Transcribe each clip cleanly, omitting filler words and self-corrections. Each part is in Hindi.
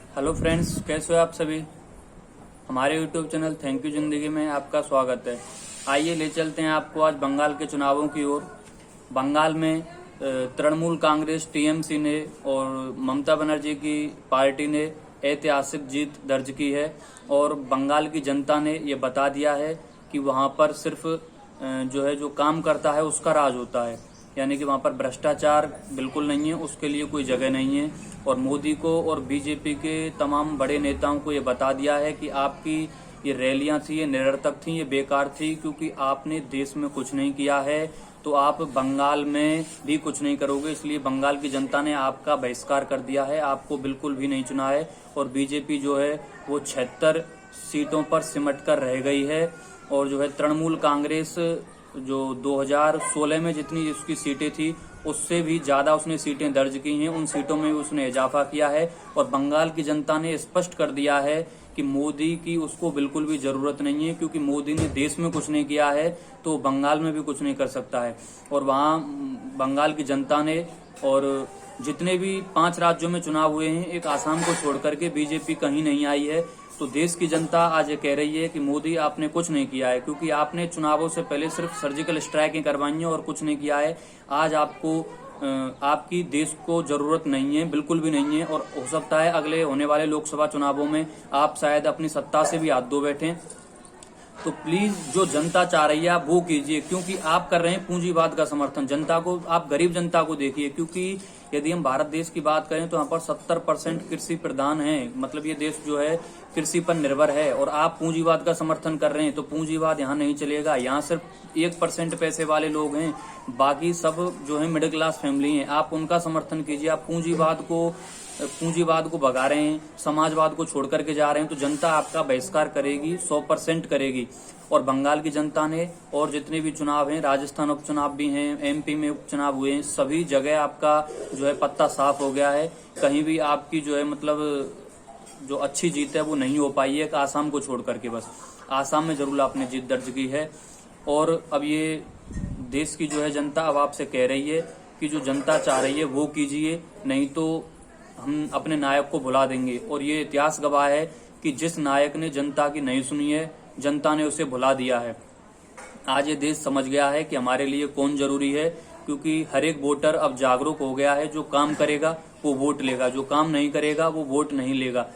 हेलो फ्रेंड्स, कैसे हो आप सभी। हमारे यूट्यूब चैनल थैंक यू जिंदगी में आपका स्वागत है। आइए ले चलते हैं आपको आज बंगाल के चुनावों की ओर। बंगाल में तृणमूल कांग्रेस टीएमसी ने और ममता बनर्जी की पार्टी ने ऐतिहासिक जीत दर्ज की है और बंगाल की जनता ने ये बता दिया है कि वहां पर सिर्फ जो काम करता है उसका राज होता है, यानी कि वहां पर भ्रष्टाचार बिल्कुल नहीं है, उसके लिए कोई जगह नहीं है। और मोदी को और बीजेपी के तमाम बड़े नेताओं को ये बता दिया है कि आपकी ये रैलियां थी, ये निरर्थक थी, ये बेकार थी, क्योंकि आपने देश में कुछ नहीं किया है तो आप बंगाल में भी कुछ नहीं करोगे। इसलिए बंगाल की जनता ने आपका बहिष्कार कर दिया है, आपको बिल्कुल भी नहीं चुना है। और बीजेपी जो है वो 76 सीटों पर सिमट कर रह गई है। और जो है तृणमूल कांग्रेस जो 2016 में जितनी उसकी सीटें थी उससे भी ज्यादा उसने सीटें दर्ज की हैं, उन सीटों में उसने इजाफा किया है। और बंगाल की जनता ने स्पष्ट कर दिया है कि मोदी की उसको बिल्कुल भी जरूरत नहीं है, क्योंकि मोदी ने देश में कुछ नहीं किया है तो बंगाल में भी कुछ नहीं कर सकता है। और वहां बंगाल की जनता ने और जितने भी 5 राज्यों में चुनाव हुए हैं, एक आसाम को छोड़ करके बीजेपी कहीं नहीं आई है। तो देश की जनता आज ये कह रही है कि मोदी आपने कुछ नहीं किया है, क्योंकि आपने चुनावों से पहले सिर्फ सर्जिकल स्ट्राइकें करवाई हैं और कुछ नहीं किया है। आज आपको आपकी देश को जरूरत नहीं है, बिल्कुल भी नहीं है। और हो सकता है अगले होने वाले लोकसभा चुनावों में आप शायद अपनी सत्ता से भी हाथ धो बैठें। तो प्लीज जो जनता चाह रही है आप वो कीजिए, क्योंकि आप कर रहे हैं पूंजीवाद का समर्थन। जनता को, आप गरीब जनता को देखिए, क्योंकि यदि हम भारत देश की बात करें तो यहाँ पर 70% कृषि प्रधान है, मतलब ये देश जो है कृषि पर निर्भर है। और आप पूंजीवाद का समर्थन कर रहे हैं तो पूंजीवाद यहाँ नहीं चलेगा। यहाँ सिर्फ 1% पैसे वाले लोग हैं, बाकी सब जो है मिडिल क्लास फैमिली है। आप उनका समर्थन कीजिए। आप पूंजीवाद को भगा रहे हैं, समाजवाद को छोड़ करके जा रहे हैं, तो जनता आपका बहिष्कार करेगी, 100% करेगी। और बंगाल की जनता ने, और जितने भी चुनाव हैं, राजस्थान उपचुनाव भी हैं, एमपी में उपचुनाव हुए हैं, सभी जगह आपका जो है पत्ता साफ हो गया है। कहीं भी आपकी जो है मतलब जो अच्छी जीत है वो नहीं हो पाई है, आसाम को छोड़ करके। बस आसाम में जरूर आपने जीत दर्ज की है। और अब ये देश की जो है जनता अब आपसे कह रही है कि जो जनता चाह रही है वो कीजिए, नहीं तो हम अपने नायक को भुला देंगे। और ये इतिहास गवाह है कि जिस नायक ने जनता की नहीं सुनी है, जनता ने उसे भुला दिया है। आज ये देश समझ गया है कि हमारे लिए कौन जरूरी है, क्योंकि हर एक वोटर अब जागरूक हो गया है। जो काम करेगा वो वोट लेगा, जो काम नहीं करेगा वो वोट नहीं लेगा।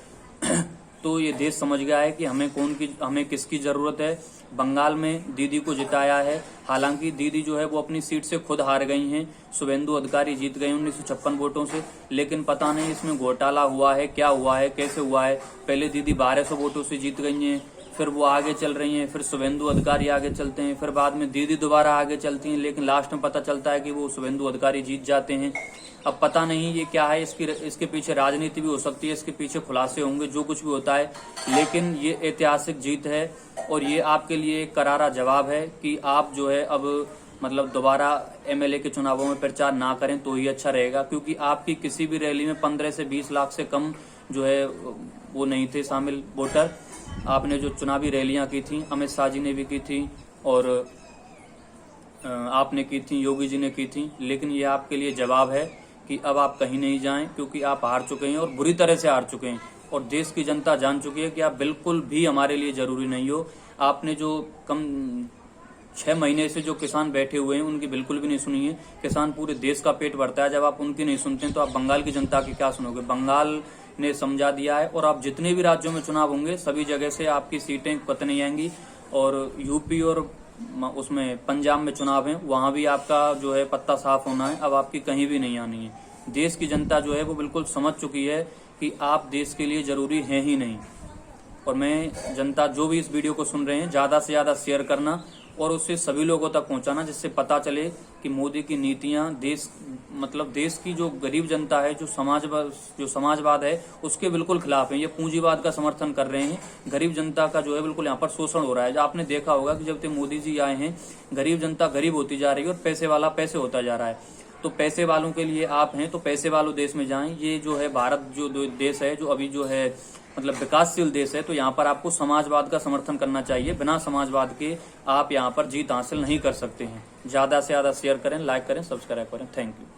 तो ये देश समझ गया है कि हमें किसकी जरूरत है। बंगाल में दीदी को जिताया है, हालांकि दीदी जो है वो अपनी सीट से खुद हार गई हैं। शुभेंदु अधिकारी जीत गए 1956 वोटों से, लेकिन पता नहीं इसमें घोटाला हुआ है, क्या हुआ है, कैसे हुआ है। पहले दीदी 1200 वोटों से जीत गई हैं, फिर वो आगे चल रही हैं, फिर शुभेंदु अधिकारी आगे चलते हैं, फिर बाद में दीदी दोबारा आगे चलती हैं, लेकिन लास्ट में पता चलता है कि वो शुभेंदु अधिकारी जीत जाते हैं। अब पता नहीं ये क्या है, इसके पीछे राजनीति भी हो सकती है, इसके पीछे खुलासे होंगे, जो कुछ भी होता है, लेकिन ये ऐतिहासिक जीत है। और ये आपके लिए एक करारा जवाब है कि आप जो है अब मतलब दोबारा एमएलए के चुनावों में प्रचार ना करें तो ही अच्छा रहेगा, क्योंकि आपकी किसी भी रैली में 15 से 20 लाख से कम जो है वो नहीं थे शामिल वोटर। आपने जो चुनावी रैलियां की थी, अमित शाह जी ने भी की थी और आपने की थी, योगी जी ने की थी, लेकिन ये आपके लिए जवाब है कि अब आप कहीं नहीं जाएं, क्योंकि आप हार चुके हैं और बुरी तरह से हार चुके हैं। और देश की जनता जान चुकी है कि आप बिल्कुल भी हमारे लिए जरूरी नहीं हो। आपने जो 6 महीने से जो किसान बैठे हुए हैं उनकी बिल्कुल भी नहीं सुनी है। किसान पूरे देश का पेट भरता है, जब आप उनकी नहीं सुनते हैं तो आप बंगाल की जनता की क्या सुनोगे। बंगाल ने समझा दिया है। और आप जितने भी राज्यों में चुनाव होंगे सभी जगह से आपकी सीटें कत नहीं आएंगी। और यूपी और उसमें पंजाब में चुनाव है, वहां भी आपका जो है पत्ता साफ होना है, अब आपकी कहीं भी नहीं आनी है। देश की जनता जो है वो बिल्कुल समझ चुकी है कि आप देश के लिए जरूरी हैं ही नहीं। और मैं जनता जो भी इस वीडियो को सुन रहे हैं, ज्यादा से ज्यादा शेयर करना और उससे सभी लोगों तक पहुंचाना, जिससे पता चले कि मोदी की नीतियां देश की जो गरीब जनता है, जो समाजवाद है, उसके बिल्कुल खिलाफ है। ये पूंजीवाद का समर्थन कर रहे हैं। गरीब जनता का जो है बिल्कुल यहाँ पर शोषण हो रहा है। जो आपने देखा होगा कि जब से मोदी जी आए हैं, गरीब जनता गरीब होती जा रही है और पैसे वाला पैसे होता जा रहा है। तो पैसे वालों के लिए आप हैं, तो पैसे वालों देश में जाएं। ये जो है भारत जो देश है, जो अभी जो है मतलब विकासशील देश है, तो यहाँ पर आपको समाजवाद का समर्थन करना चाहिए। बिना समाजवाद के आप यहाँ पर जीत हासिल नहीं कर सकते हैं। ज्यादा से ज्यादा शेयर करें, लाइक करें, सब्सक्राइब करें। Thank you.